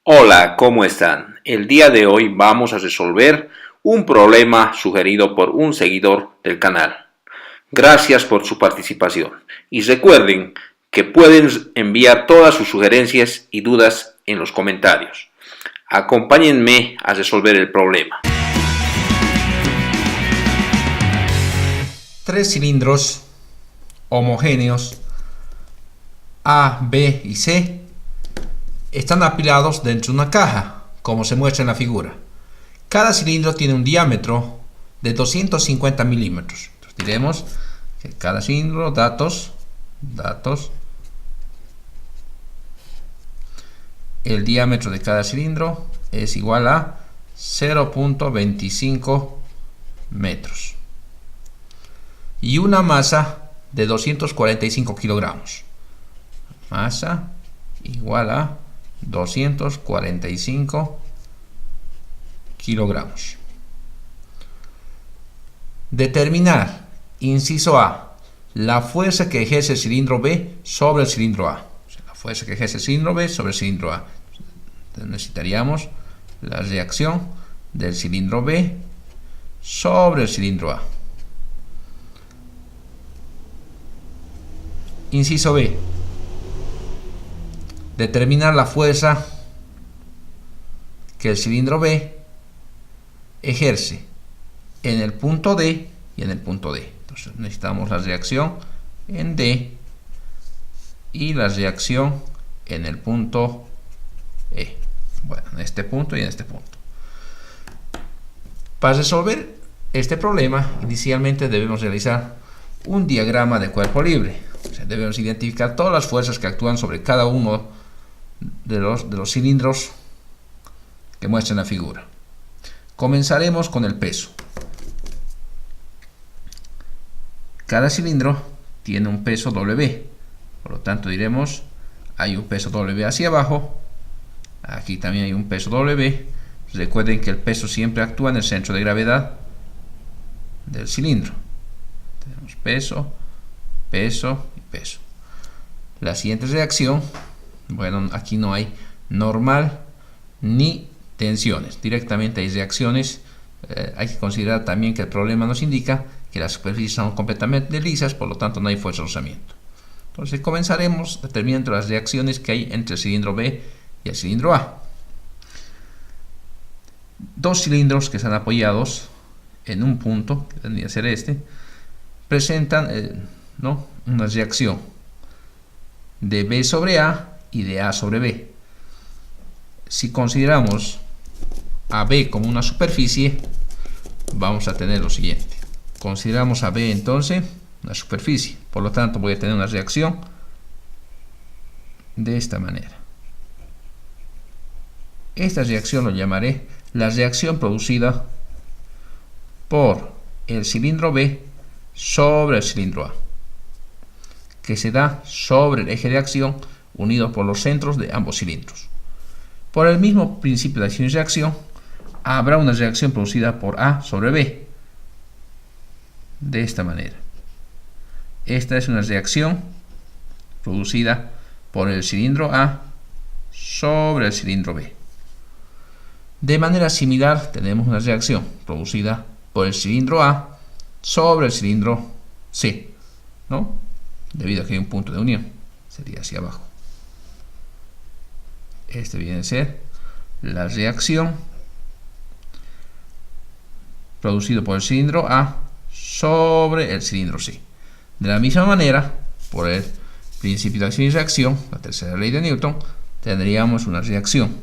Hola, ¿cómo están? El día de hoy vamos a resolver un problema sugerido por un seguidor del canal. Gracias por su participación y recuerden que pueden enviar todas sus sugerencias y dudas en los comentarios. Acompáñenme a resolver el problema. Tres cilindros homogéneos A, B y C están apilados dentro de una caja, como se muestra en la figura. Cada cilindro tiene un diámetro de 250 milímetros. Entonces diremos que cada cilindro, datos, el diámetro de cada cilindro es igual a 0.25 metros. Y una masa de 245 kilogramos. Masa igual a 245 kilogramos. Determinar, inciso A, la fuerza que ejerce el cilindro B sobre el cilindro A. O sea, la fuerza que ejerce el cilindro B sobre el cilindro A. Entonces necesitaríamos la reacción del cilindro B sobre el cilindro A. Inciso B. Determinar la fuerza que el cilindro B ejerce en el punto D y en el punto D. Entonces necesitamos la reacción en D y la reacción en el punto E. Bueno, en este punto y en este punto. Para resolver este problema, inicialmente debemos realizar un diagrama de cuerpo libre. O sea, debemos identificar todas las fuerzas que actúan sobre cada uno de los cilindros que muestra en la figura. Comenzaremos con el peso. Cada cilindro tiene un peso W, por lo tanto diremos hay un peso W hacia abajo, aquí también hay un peso W. Recuerden que el peso siempre actúa en el centro de gravedad del cilindro. Tenemos peso, peso y peso. La siguiente reacción, bueno, aquí no hay normal ni tensiones, directamente hay reacciones. Hay que considerar también que el problema nos indica que las superficies son completamente lisas, por lo tanto no hay fuerza de rozamiento. Entonces comenzaremos determinando las reacciones que hay entre el cilindro B y el cilindro A. Dos cilindros que están apoyados en un punto, que tendría que ser este, presentan una reacción de B sobre A y de A sobre B. Si consideramos a B como una superficie, vamos a tener lo siguiente. Consideramos a B entonces una superficie, por lo tanto voy a tener una reacción de esta manera. Esta reacción lo llamaré la reacción producida por el cilindro B sobre el cilindro A, que se da sobre el eje de acción unido por los centros de ambos cilindros. Por el mismo principio de acción y reacción, habrá una reacción producida por A sobre B, de esta manera. Esta es una reacción producida por el cilindro A sobre el cilindro B. De manera similar, tenemos una reacción producida por el cilindro A sobre el cilindro C, ¿no? Debido a que hay un punto de unión, sería hacia abajo. Este viene a ser la reacción producida por el cilindro A sobre el cilindro C. De la misma manera, por el principio de acción y reacción, la tercera ley de Newton, tendríamos una reacción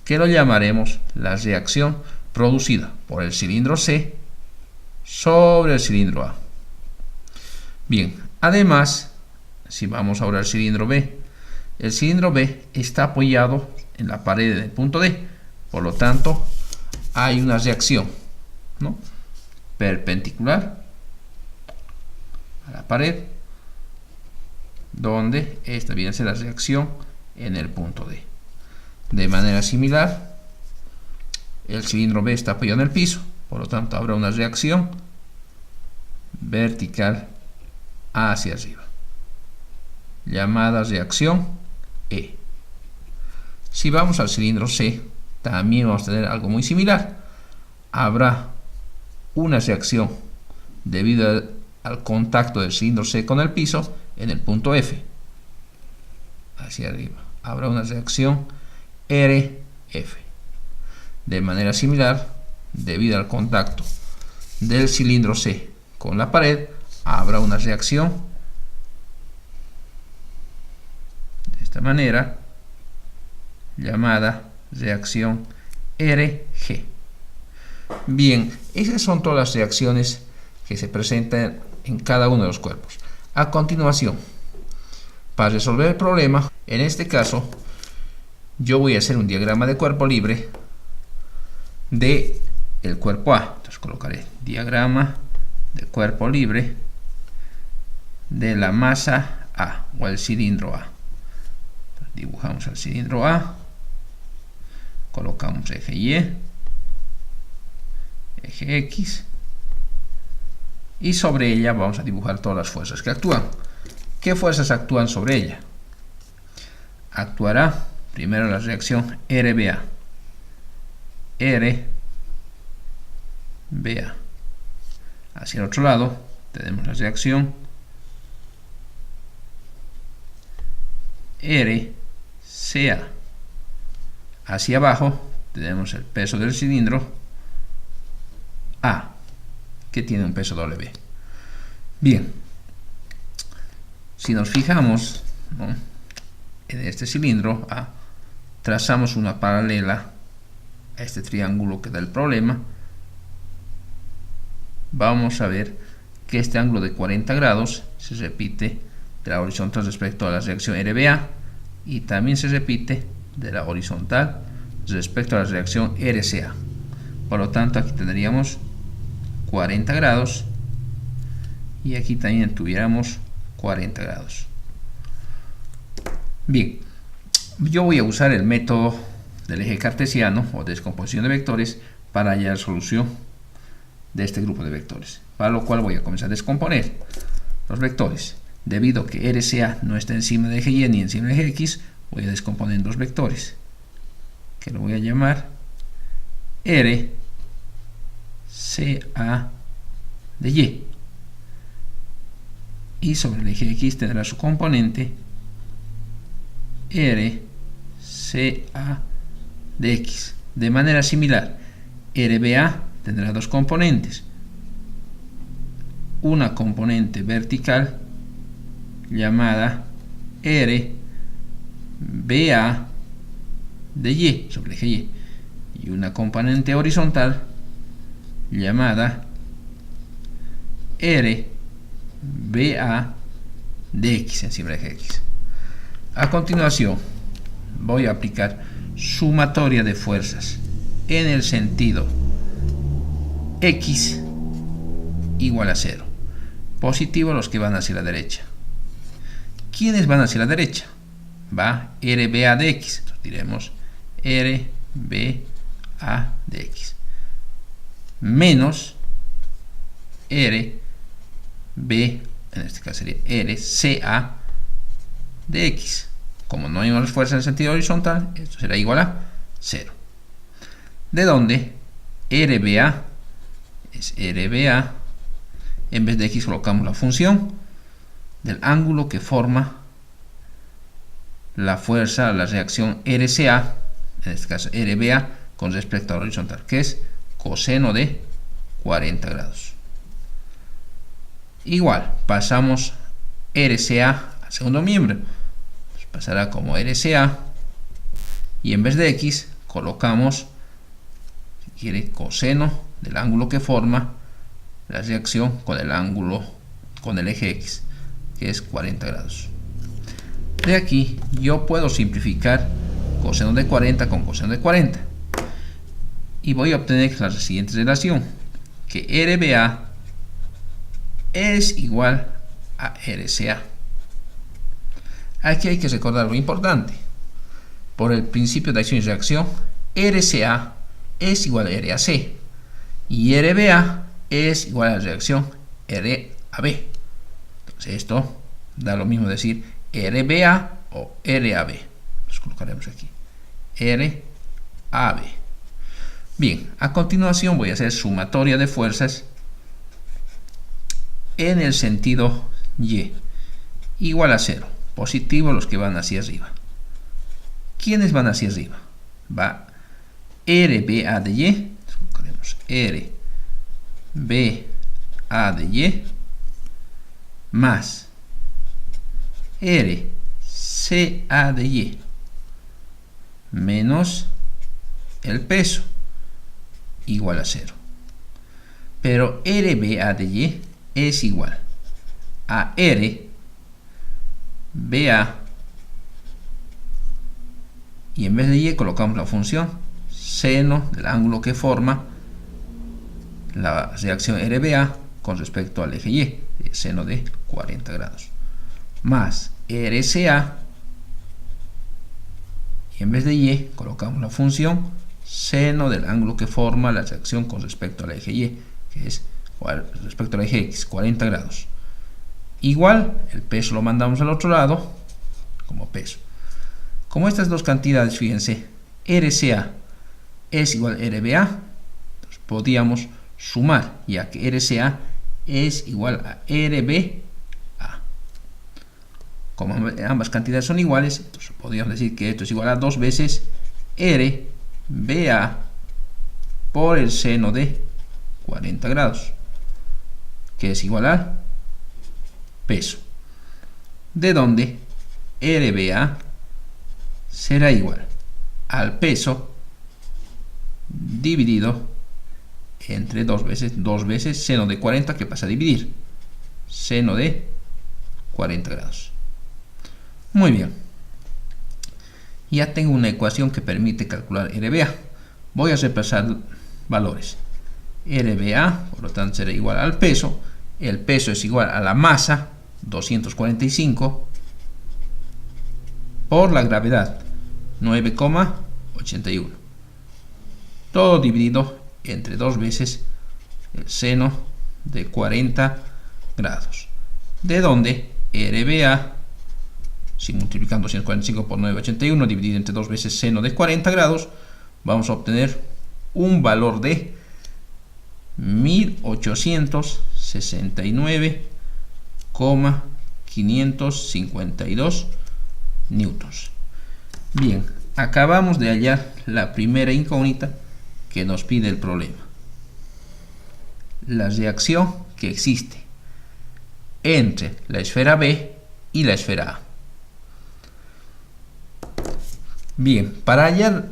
que lo llamaremos la reacción producida por el cilindro C sobre el cilindro A. Bien, además, si vamos ahora al cilindro B, el cilindro B está apoyado en la pared del punto D, por lo tanto hay una reacción, ¿no?, perpendicular a la pared, donde esta viene a ser la reacción en el punto D. De manera similar, el cilindro B está apoyado en el piso, por lo tanto habrá una reacción vertical hacia arriba. llamada reacción E. Si vamos al cilindro C, también vamos a tener algo muy similar. Habrá una reacción debido al contacto del cilindro C con el piso en el punto F, hacia arriba. Habrá una reacción RF. De manera similar, debido al contacto del cilindro C con la pared, habrá una reacción de esta manera, llamada reacción RG. Bien, esas son todas las reacciones que se presentan en cada uno de los cuerpos. A continuación, para resolver el problema, en este caso, yo voy a hacer un diagrama de cuerpo libre de el cuerpo A. Entonces colocaré diagrama de cuerpo libre de la masa A o el cilindro A. Entonces, dibujamos el cilindro A, colocamos eje Y, eje X, y sobre ella vamos a dibujar todas las fuerzas que actúan. ¿Qué fuerzas actúan sobre ella? Actuará primero la reacción RBA. RBA. Hacia el otro lado tenemos la reacción RCA. Hacia abajo tenemos el peso del cilindro A, que tiene un peso W. Bien, si nos fijamos, ¿no?, en este cilindro A, trazamos una paralela a este triángulo que da el problema, vamos a ver que este ángulo de 40 grados se repite de la horizontal respecto a la reacción RBA y también se repite de la horizontal respecto a la reacción RCA. Por lo tanto, aquí tendríamos 40 grados y aquí también tuviéramos 40 grados. Bien, yo voy a usar el método del eje cartesiano o descomposición de vectores para hallar solución de este grupo de vectores, para lo cual voy a comenzar a descomponer los vectores. Debido a que RCA no está encima del eje Y ni encima del eje X, voy a descomponer en dos vectores, que lo voy a llamar RCA de Y, y sobre el eje X tendrá su componente RCA de X. De manera similar, RBA tendrá dos componentes, una componente vertical llamada RBA de Y sobre el eje Y, y una componente horizontal llamada RBA de X encima del eje X. A continuación, voy a aplicar sumatoria de fuerzas en el sentido X igual a 0. Positivo los que van hacia la derecha. ¿Quiénes van hacia la derecha? Va RBA de X. Entonces diremos RBA de X menos RB, en este caso sería RCA de X. Como no hay más fuerza en el sentido horizontal, esto será igual a 0. De donde RBA es RBA, en vez de X colocamos la función del ángulo que forma la fuerza, la reacción RCA, en este caso RBA, con respecto al horizontal, que es coseno de 40 grados. Igual, pasamos RCA al segundo miembro, pues pasará como RCA, y en vez de X colocamos, si quiere, coseno del ángulo que forma la reacción con el ángulo, con el eje X, que es 40 grados. De aquí yo puedo simplificar coseno de 40 con coseno de 40 y voy a obtener la siguiente relación, que RBA es igual a RCA. Aquí hay que recordar lo importante: por el principio de acción y reacción, RCA es igual a RAC y RBA es igual a la reacción RAB. Entonces esto da lo mismo decir RBA o RAB. Los colocaremos aquí. RAB. Bien, a continuación voy a hacer sumatoria de fuerzas en el sentido Y. Igual a 0. Positivo los que van hacia arriba. ¿Quiénes van hacia arriba? Va RBA de Y. Colocaremos RBA de Y más RCA de Y menos el peso igual a 0. Pero RBA de Y es igual a RBA y en vez de Y colocamos la función seno del ángulo que forma la reacción RBA con respecto al eje Y, seno de 40 grados, más RCA, y en vez de Y colocamos la función seno del ángulo que forma la reacción con respecto al eje Y, que es respecto al eje X, 40 grados. Igual, el peso lo mandamos al otro lado como peso. Como estas dos cantidades, fíjense, RCA es igual a RBA, entonces podríamos sumar, ya que RCA es igual a RBA. Como ambas cantidades son iguales, entonces podríamos decir que esto es igual a 2 veces RBA por el seno de 40 grados, que es igual al peso, de donde RBA será igual al peso dividido entre 2 veces seno de 40, que pasa a dividir, seno de 40 grados. Muy bien, ya tengo una ecuación que permite calcular RBA. Voy a reemplazar valores. RBA, por lo tanto, será igual al peso. El peso es igual a la masa, 245, por la gravedad, 9,81. Todo dividido entre 2 veces el seno de 40 grados. De donde RBA, si multiplicando 245 por 9,81 dividido entre 2 veces seno de 40 grados, vamos a obtener un valor de 1869,552 newtons. Bien, acabamos de hallar la primera incógnita que nos pide el problema. La reacción que existe entre la esfera B y la esfera A. Bien, para hallar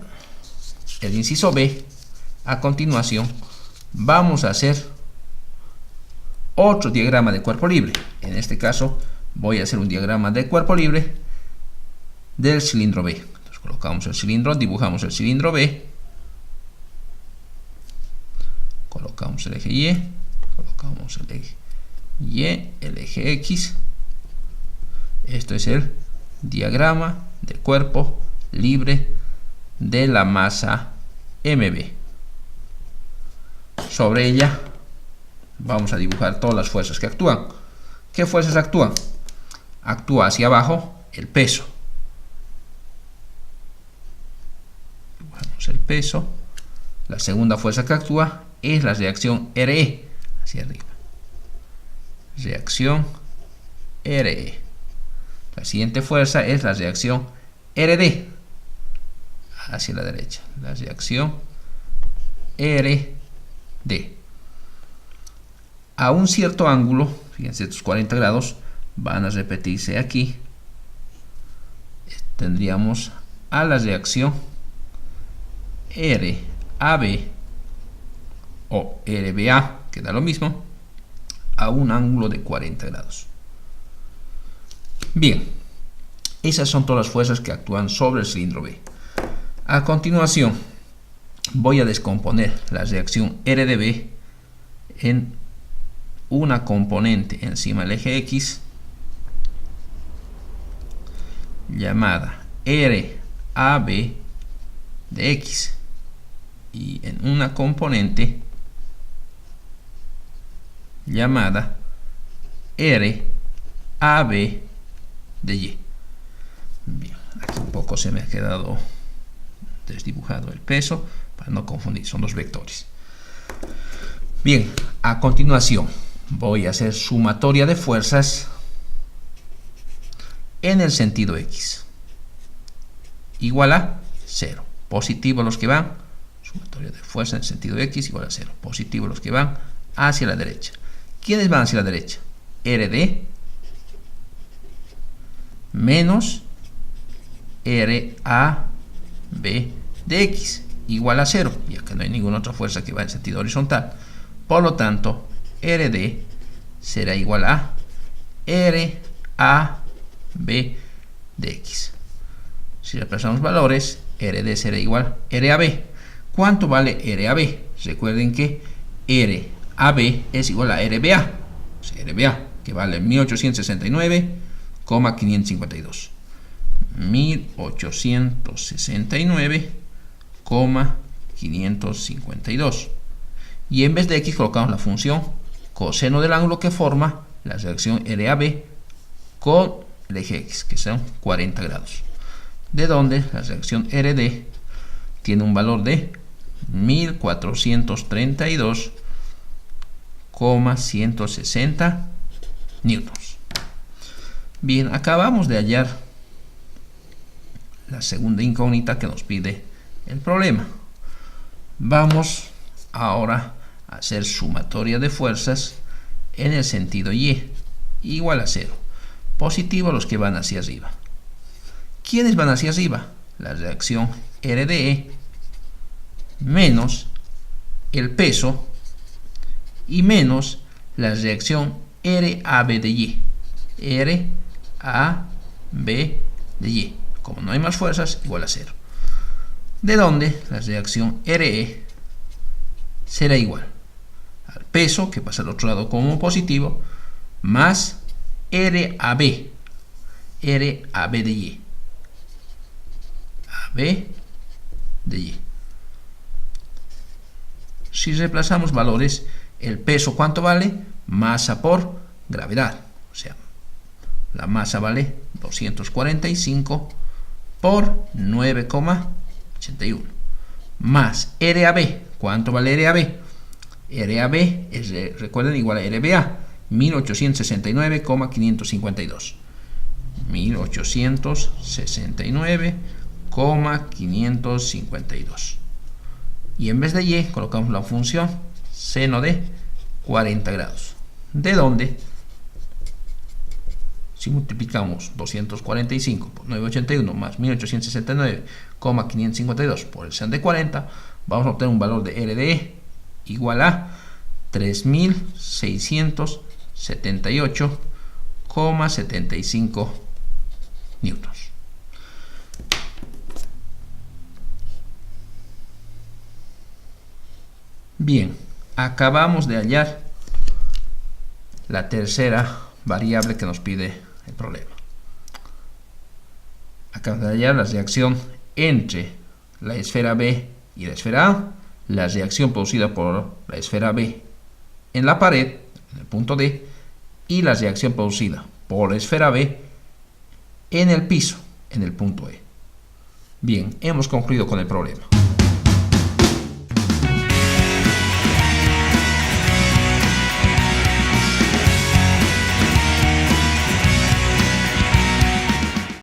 el inciso B, a continuación vamos a hacer otro diagrama de cuerpo libre. En este caso voy a hacer un diagrama de cuerpo libre del cilindro B. Entonces colocamos el cilindro, dibujamos el cilindro B, colocamos el eje Y, colocamos el eje Y, el eje X. Esto es el diagrama del cuerpo libre de la masa MB. Sobre ella vamos a dibujar todas las fuerzas que actúan. ¿Qué fuerzas actúan? Actúa hacia abajo el peso. Dibujamos el peso. La segunda fuerza que actúa es la reacción RE, hacia arriba. Reacción RE. La siguiente fuerza es la reacción RD, hacia la derecha. La reacción RD. A un cierto ángulo, fíjense, estos 40 grados van a repetirse aquí. Tendríamos a la reacción RAB o RBA, que da lo mismo, a un ángulo de 40 grados. Bien, esas son todas las fuerzas que actúan sobre el cilindro B. A continuación, voy a descomponer la reacción RDB en una componente encima del eje X llamada RAB de X y en una componente llamada RAB de Y. Bien, aquí un poco se me ha quedado desdibujado el peso para no confundir, son dos vectores. Bien, a continuación voy a hacer sumatoria de fuerzas en el sentido X. Igual a 0. Positivo los que van, sumatoria de fuerza en el sentido X igual a 0. Positivo los que van hacia la derecha. ¿Quiénes van hacia la derecha? RD menos RAB de X igual a 0, ya que no hay ninguna otra fuerza que va en sentido horizontal. Por lo tanto, RD será igual a RAB de X. Si reemplazamos valores, RD será igual a RAB. ¿Cuánto vale RAB? Recuerden que RAB es igual a RBA. O sea, RBA, que vale 1869,552. 1869,552. Y en vez de X colocamos la función coseno del ángulo que forma la reacción RAB con el eje X, que son 40 grados. De donde la reacción RD tiene un valor de 1432,160 newtons. Bien, acabamos de hallar la segunda incógnita que nos pide el problema. Vamos ahora a hacer sumatoria de fuerzas en el sentido Y, igual a 0. Positivo los que van hacia arriba. ¿Quiénes van hacia arriba? La reacción RDE menos el peso y menos la reacción RAB de Y. RAB de Y. Como no hay más fuerzas, igual a 0. De donde la reacción RE será igual al peso, que pasa al otro lado como positivo, más RAB de Y. AB de Y. Si reemplazamos valores, el peso, ¿cuánto vale? Masa por gravedad. O sea, la masa vale 245 por 9,81. Más RAB. ¿Cuánto vale RAB? RAB es, recuerden, igual a RBA. 1869,552. 1869,552. Y en vez de Y colocamos la función seno de 40 grados. De donde, si multiplicamos 245 por 981 más 1869,552 por el seno de 40, vamos a obtener un valor de RDE igual a 3678,75 newtons. Bien, acabamos de hallar la tercera variable que nos pide el problema. Acabamos de hallar la reacción entre la esfera B y la esfera A, la reacción producida por la esfera B en la pared, en el punto D, y la reacción producida por la esfera B en el piso, en el punto E. Bien, hemos concluido con el problema.